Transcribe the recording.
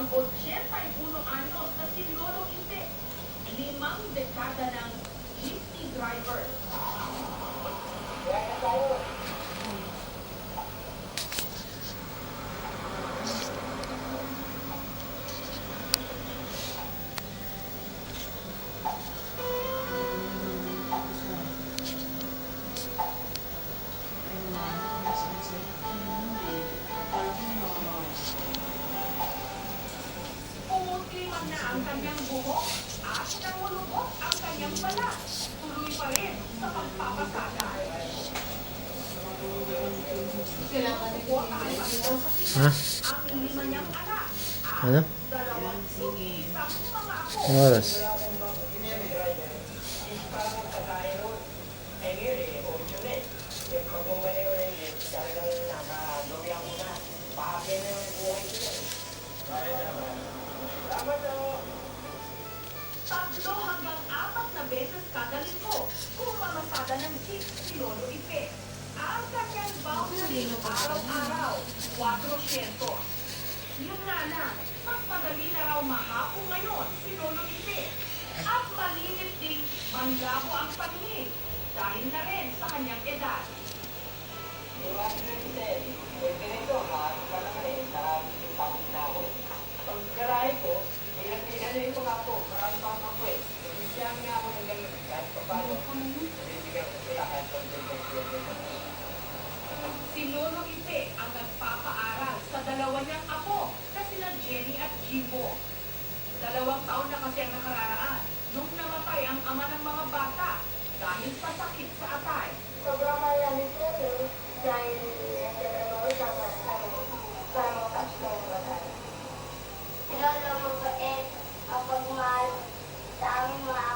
ang 81 anyos na si Lolo Inte, 5 dekada ng jeepney driver. Pumuti na ang kanyang buhok at namulubot ang kanyang balat. Tuloy pa rin sa pagpapasada. Ha? Ang 5 niyang anak at Ano? 21 mga apo. Anong oras? Tatlo hanggang 4 na beses kada linggo kung mamasada ng jeep si Lolo Ipe. Ang kanyang boundary araw-araw, 400. Yun nga lang, mas madali na raw mahapo ngayon si Lolo Ipe. At malinis ding manlabo ang paningin dahil na rin sa kanyang edad. Si Lolo Ipe ang nagpapaaral sa dalawa niyang apo na sina Jenny at Jimbo. 2 taon na kasi ang nakararaan nung namatay ang ama ng mga bata dahil sa sakit sa atay. Sobrang malamig yun eh. Dahil nagtrabaho sa bahay. Para makas na yung bahay. Lolo, mabait. Kapag mahal sa aming mga